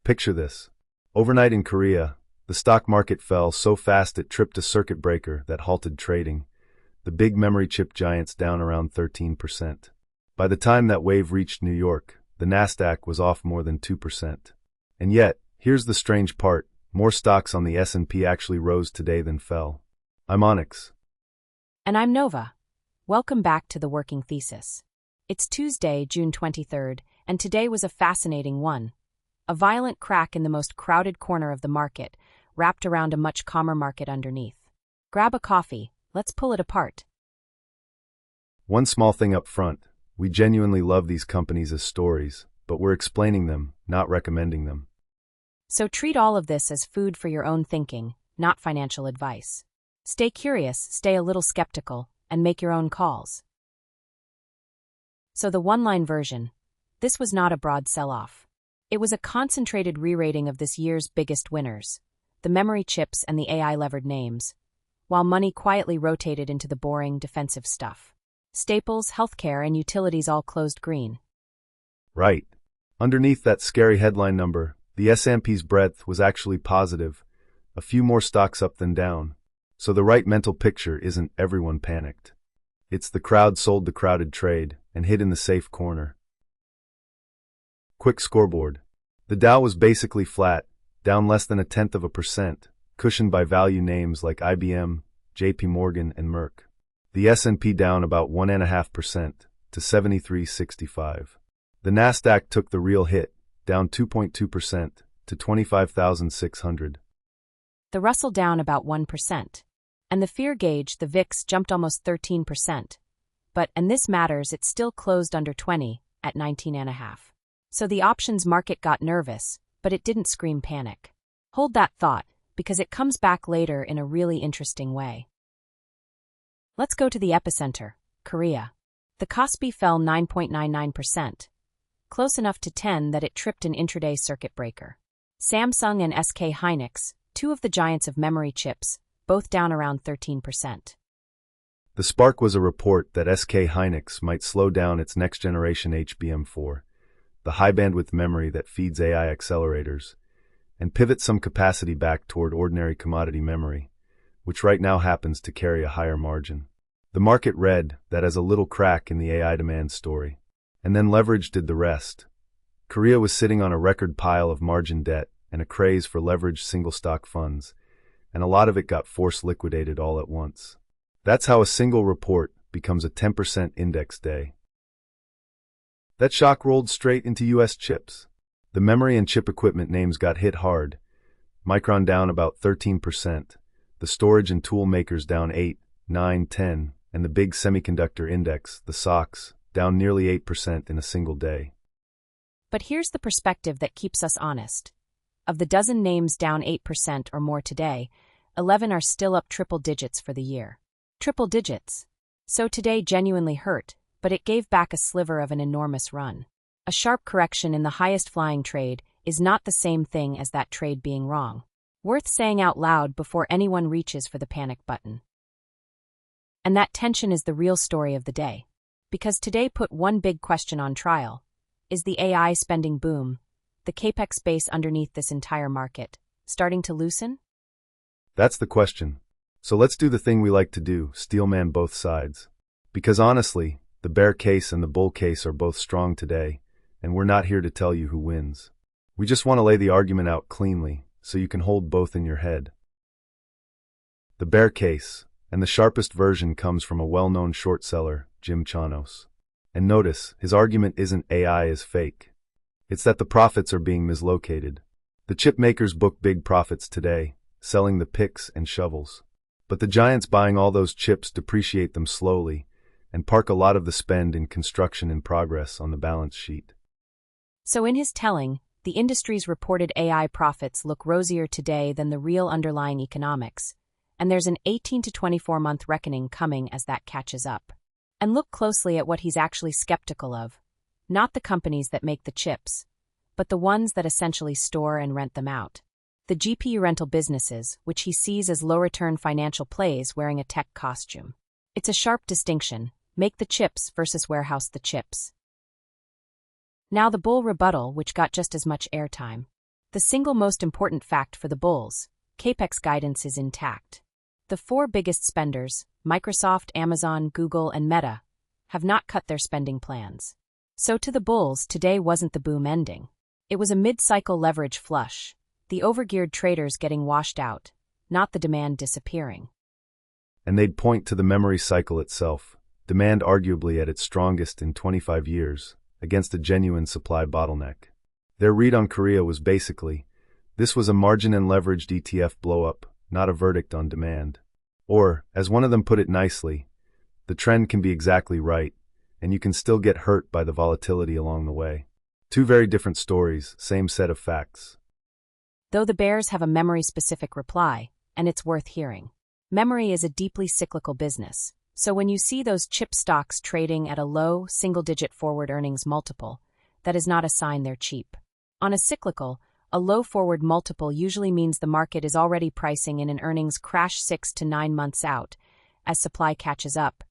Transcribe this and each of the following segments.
Picture this. Overnight in Korea, the stock market fell so fast it tripped a circuit breaker that halted trading. The big memory chip giants down around 13%. By the time that wave reached New York, the Nasdaq was off more than 2%. And yet, here's the strange part, more stocks on the S&P actually rose today than fell. I'm Onyx. And I'm Nova. Welcome back to the Working Thesis. It's Tuesday, June 23rd, and today was a fascinating one. A violent crack in the most crowded corner of the market, wrapped around a much calmer market underneath. Grab a coffee, let's pull it apart. One small thing up front, we genuinely love these companies as stories, but we're explaining them, not recommending them. So treat all of this as food for your own thinking, not financial advice. Stay curious, stay a little skeptical, and make your own calls. So the one-line version. This was not a broad sell-off. It was a concentrated re-rating of this year's biggest winners, the memory chips and the AI-levered names, while money quietly rotated into the boring, defensive stuff. Staples, healthcare, and utilities all closed green. Right. Underneath that scary headline number, the S&P's breadth was actually positive, a few more stocks up than down. So the right mental picture isn't everyone panicked. It's the crowd sold the crowded trade and hid in the safe corner. Quick scoreboard. The Dow was basically flat, down less than 0.1%, cushioned by value names like IBM, JP Morgan, and Merck. The S&P down about 1.5% to 7365. The Nasdaq took the real hit, down 2.2% to 25,600. The Russell down about 1%. And the fear gauge, the VIX, jumped almost 13%. But, and this matters, it still closed under 20, at 19.5. So the options market got nervous, but it didn't scream panic. Hold that thought, because it comes back later in a really interesting way. Let's go to the epicenter, Korea. The KOSPI fell 9.99%. Close enough to 10 that it tripped an intraday circuit breaker. Samsung and SK Hynix, two of the giants of memory chips, both down around 13%. The spark was a report that SK Hynix might slow down its next-generation HBM4, the high-bandwidth memory that feeds AI accelerators, and pivot some capacity back toward ordinary commodity memory, which right now happens to carry a higher margin. The market read that as a little crack in the AI demand story, and then leverage did the rest. Korea was sitting on a record pile of margin debt and a craze for leveraged single-stock funds, and a lot of it got force liquidated all at once. That's how a single report becomes a 10% index day. That shock rolled straight into U.S. chips. The memory and chip equipment names got hit hard. Micron down about 13%, the storage and tool makers down 8, 9, 10, and the big semiconductor index, the SOX, down nearly 8% in a single day. But here's the perspective that keeps us honest. Of the dozen names down 8% or more today, 11 are still up triple digits for the year. Triple digits. So today genuinely hurt, but it gave back a sliver of an enormous run. A sharp correction in the highest flying trade is not the same thing as that trade being wrong. Worth saying out loud before anyone reaches for the panic button. And that tension is the real story of the day. Because today put one big question on trial. Is the AI spending boom, the Capex base underneath this entire market, starting to loosen? That's the question. So let's do the thing we like to do, steelman both sides. Because honestly, the bear case and the bull case are both strong today, and we're not here to tell you who wins. We just want to lay the argument out cleanly, so you can hold both in your head. The bear case, and the sharpest version comes from a well-known short seller, Jim Chanos. And notice, his argument isn't AI is fake. It's that the profits are being mislocated. The chip makers book big profits today, selling the picks and shovels. But the giants buying all those chips depreciate them slowly, and park a lot of the spend in construction in progress on the balance sheet. So in his telling, the industry's reported AI profits look rosier today than the real underlying economics, and there's an 18 to 24-month reckoning coming as that catches up. And look closely at what he's actually skeptical of. Not the companies that make the chips, but the ones that essentially store and rent them out. The GPU rental businesses, which he sees as low-return financial plays wearing a tech costume. It's a sharp distinction. Make the chips versus warehouse the chips. Now the bull rebuttal, which got just as much airtime. The single most important fact for the bulls, Capex guidance is intact. The four biggest spenders, Microsoft, Amazon, Google, and Meta, have not cut their spending plans. So to the bulls, today wasn't the boom ending. It was a mid-cycle leverage flush, the overgeared traders getting washed out, not the demand disappearing. And they'd point to the memory cycle itself, demand arguably at its strongest in 25 years, against a genuine supply bottleneck. Their read on Korea was basically, this was a margin and leveraged ETF blow-up, not a verdict on demand. Or, as one of them put it nicely, the trend can be exactly right, and you can still get hurt by the volatility along the way. Two very different stories, same set of facts. Though the bears have a memory-specific reply, and it's worth hearing. Memory is a deeply cyclical business, so when you see those chip stocks trading at a low, single-digit forward earnings multiple, that is not a sign they're cheap. On a cyclical, a low forward multiple usually means the market is already pricing in an earnings crash 6 to 9 months out, as supply catches up,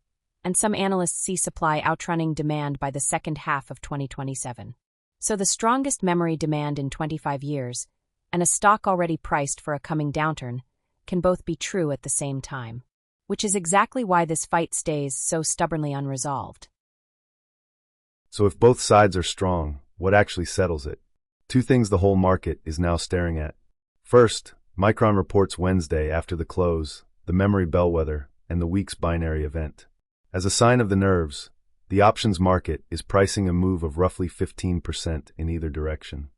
and some analysts see supply outrunning demand by the second half of 2027. So the strongest memory demand in 25 years, and a stock already priced for a coming downturn, can both be true at the same time. Which is exactly why this fight stays so stubbornly unresolved. So if both sides are strong, what actually settles it? Two things the whole market is now staring at. First, Micron reports Wednesday after the close, the memory bellwether, and the week's binary event. As a sign of the nerves, the options market is pricing a move of roughly 15% in either direction.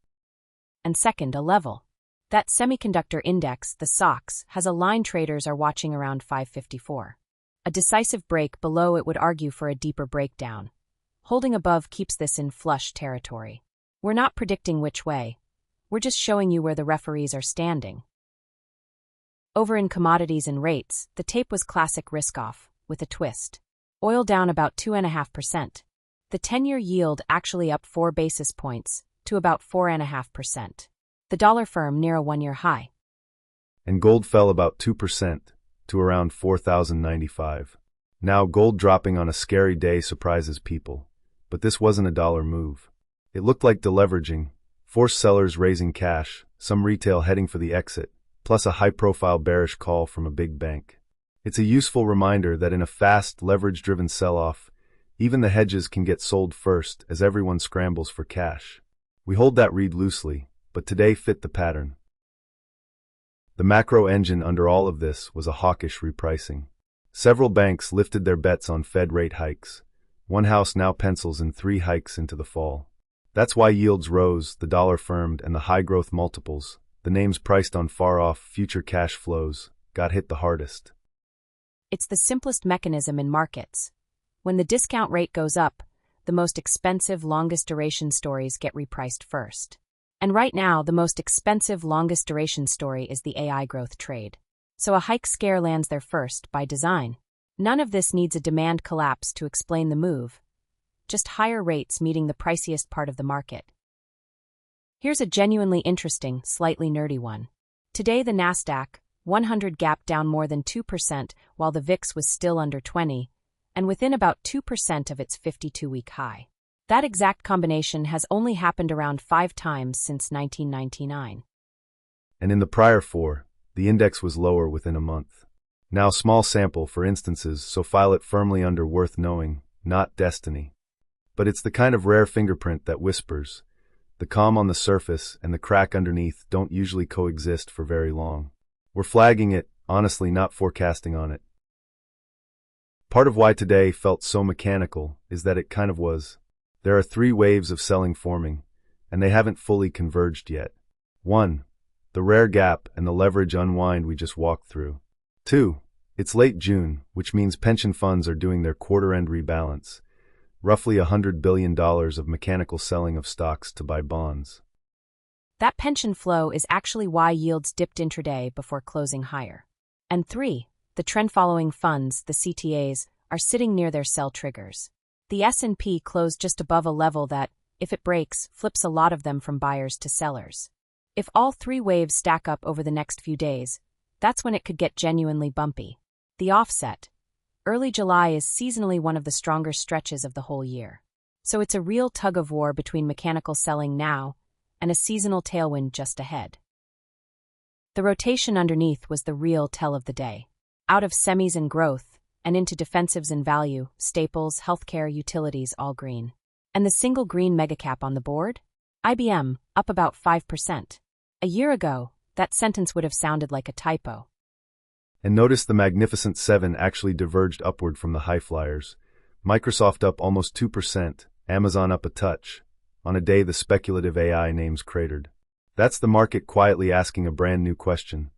And second, a level. That semiconductor index, the SOX, has a line traders are watching around 554. A decisive break below it would argue for a deeper breakdown. Holding above keeps this in flush territory. We're not predicting which way. We're just showing you where the referees are standing. Over in commodities and rates, the tape was classic risk-off, with a twist. Oil down about 2.5%. The 10-year yield actually up 4 basis points, to about 4.5%. The dollar firm near a one-year high. And gold fell about 2%, to around 4,095. Now gold dropping on a scary day surprises people, but this wasn't a dollar move. It looked like deleveraging, forced sellers raising cash, some retail heading for the exit, plus a high-profile bearish call from a big bank. It's a useful reminder that in a fast, leverage-driven sell-off, even the hedges can get sold first as everyone scrambles for cash. We hold that read loosely, but today fit the pattern. The macro engine under all of this was a hawkish repricing. Several banks lifted their bets on Fed rate hikes. One house now pencils in 3 hikes into the fall. That's why yields rose, the dollar firmed, and the high-growth multiples, the names priced on far-off future cash flows, got hit the hardest. It's the simplest mechanism in markets. When the discount rate goes up, the most expensive longest-duration stories get repriced first. And right now, the most expensive longest-duration story is the AI growth trade. So a hike scare lands there first, by design. None of this needs a demand collapse to explain the move. Just higher rates meeting the priciest part of the market. Here's a genuinely interesting, slightly nerdy one. Today the Nasdaq 100 gap down more than 2%, while the VIX was still under 20, and within about 2% of its 52-week high. That exact combination has only happened around 5 times since 1999. And in the prior 4, the index was lower within a month. Now small sample for instances, so file it firmly under worth knowing, not destiny. But it's the kind of rare fingerprint that whispers. The calm on the surface and the crack underneath don't usually coexist for very long. We're flagging it, honestly not forecasting on it. Part of why today felt so mechanical is that it kind of was. There are 3 waves of selling forming, and they haven't fully converged yet. 1. The rare gap and the leverage unwind we just walked through. 2. It's late June, which means pension funds are doing their quarter-end rebalance. Roughly $100 billion of mechanical selling of stocks to buy bonds. That pension flow is actually why yields dipped intraday before closing higher. And 3, the trend-following funds, the CTAs, are sitting near their sell triggers. The S&P closed just above a level that, if it breaks, flips a lot of them from buyers to sellers. If all 3 waves stack up over the next few days, that's when it could get genuinely bumpy. The offset. Early July is seasonally one of the stronger stretches of the whole year. So it's a real tug-of-war between mechanical selling now and a seasonal tailwind just ahead. The rotation underneath was the real tell of the day. Out of semis and growth, and into defensives and value, staples, healthcare, utilities, all green. And the single green megacap on the board? IBM, up about 5%. A year ago, that sentence would have sounded like a typo. And notice the Magnificent Seven actually diverged upward from the high flyers. Microsoft up almost 2%, Amazon up a touch. On a day the speculative AI names cratered. That's the market quietly asking a brand new question.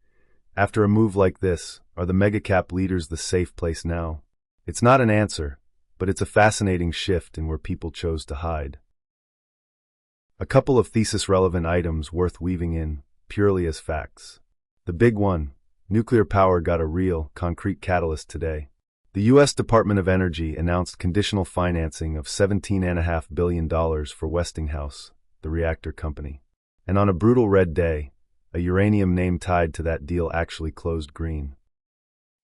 After a move like this, are the megacap leaders the safe place now? It's not an answer, but it's a fascinating shift in where people chose to hide. A couple of thesis-relevant items worth weaving in, purely as facts. The big one, nuclear power got a real, concrete catalyst today. The U.S. Department of Energy announced conditional financing of $17.5 billion for Westinghouse, the reactor company. And on a brutal red day, a uranium name tied to that deal actually closed green.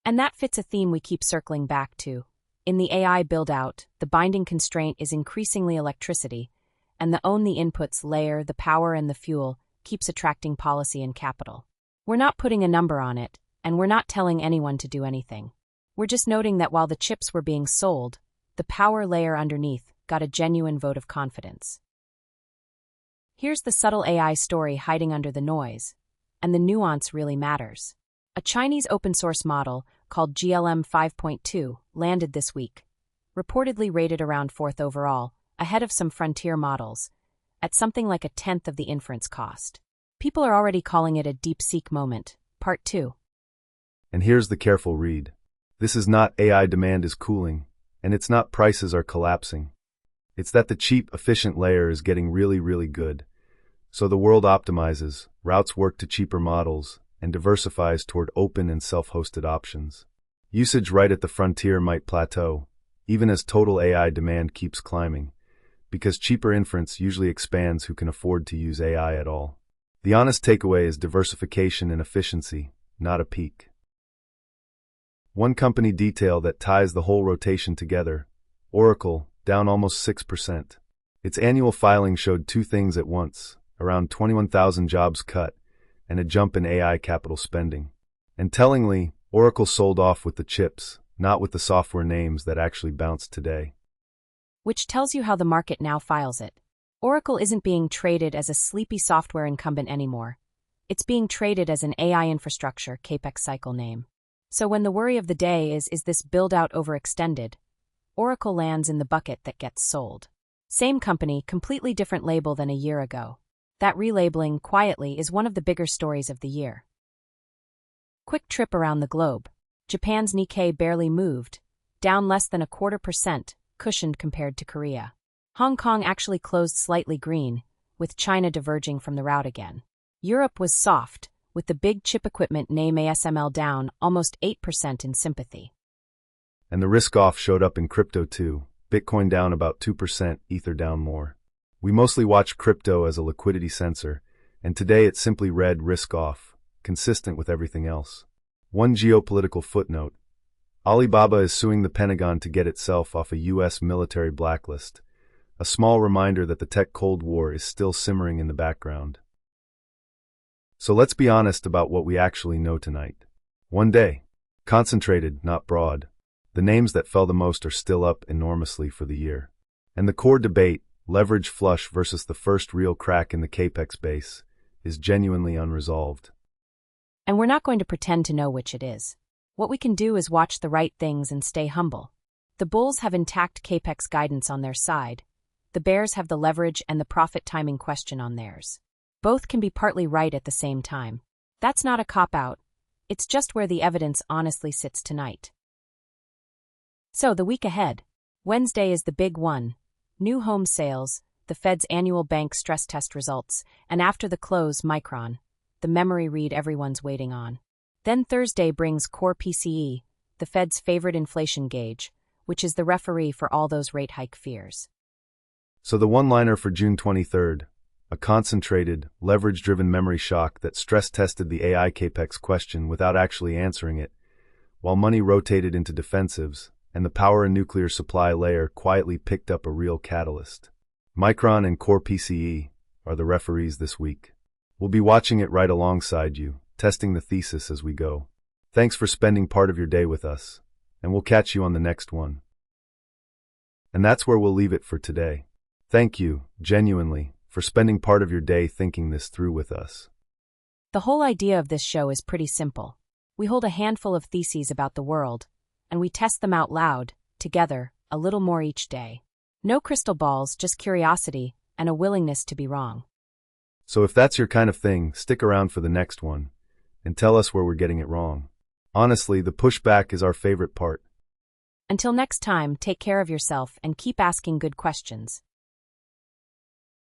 And that fits a theme we keep circling back to. In the AI build-out, the binding constraint is increasingly electricity, and the own the inputs layer, the power and the fuel, keeps attracting policy and capital. We're not putting a number on it, and we're not telling anyone to do anything. We're just noting that while the chips were being sold, the power layer underneath got a genuine vote of confidence. Here's the subtle AI story hiding under the noise, and the nuance really matters. A Chinese open-source model called GLM 5.2 landed this week, reportedly rated around 4th overall, ahead of some frontier models, at something like a tenth of the inference cost. People are already calling it a DeepSeek moment, Part 2. And here's the careful read. This is not AI demand is cooling, and it's not prices are collapsing. It's that the cheap, efficient layer is getting really, really good. So the world optimizes, routes work to cheaper models, and diversifies toward open and self-hosted options. Usage right at the frontier might plateau, even as total AI demand keeps climbing, because cheaper inference usually expands who can afford to use AI at all. The honest takeaway is diversification and efficiency, not a peak. One company detail that ties the whole rotation together, Oracle, down almost 6%. Its annual filing showed two things at once, around 21,000 jobs cut, and a jump in AI capital spending. And tellingly, Oracle sold off with the chips, not with the software names that actually bounced today. Which tells you how the market now files it. Oracle isn't being traded as a sleepy software incumbent anymore. It's being traded as an AI infrastructure CAPEX cycle name. So when the worry of the day is this build-out overextended, Oracle lands in the bucket that gets sold. Same company, completely different label than a year ago. That relabeling, quietly, is one of the bigger stories of the year. Quick trip around the globe. Japan's Nikkei barely moved, down less than 0.25%, cushioned compared to Korea. Hong Kong actually closed slightly green, with China diverging from the rout again. Europe was soft, with the big chip equipment name ASML down almost 8% in sympathy. And the risk-off showed up in crypto too. Bitcoin down about 2%, Ether down more. We mostly watch crypto as a liquidity sensor, and today it simply read risk-off, consistent with everything else. One geopolitical footnote. Alibaba is suing the Pentagon to get itself off a U.S. military blacklist. A small reminder that the tech Cold War is still simmering in the background. So let's be honest about what we actually know tonight. One day. Concentrated, not broad. The names that fell the most are still up enormously for the year. And the core debate, leverage flush versus the first real crack in the CAPEX base, is genuinely unresolved. And we're not going to pretend to know which it is. What we can do is watch the right things and stay humble. The bulls have intact CAPEX guidance on their side. The bears have the leverage and the profit timing question on theirs. Both can be partly right at the same time. That's not a cop-out. It's just where the evidence honestly sits tonight. So, the week ahead. Wednesday is the big one. New home sales, the Fed's annual bank stress test results, and after the close, Micron, the memory read everyone's waiting on. Then Thursday brings core PCE, the Fed's favorite inflation gauge, which is the referee for all those rate hike fears. So the one-liner for June 23rd, a concentrated, leverage-driven memory shock that stress-tested the AI-Capex question without actually answering it, while money rotated into defensives, and the power and nuclear supply layer quietly picked up a real catalyst. Micron and core PCE, are the referees this week. We'll be watching it right alongside you, testing the thesis as we go. Thanks for spending part of your day with us, and we'll catch you on the next one. And that's where we'll leave it for today. Thank you, genuinely, for spending part of your day thinking this through with us. The whole idea of this show is pretty simple. We hold a handful of theses about the world, and we test them out loud, together, a little more each day. No crystal balls, just curiosity and a willingness to be wrong. So if that's your kind of thing, stick around for the next one, and tell us where we're getting it wrong. Honestly, the pushback is our favorite part. Until next time, take care of yourself and keep asking good questions.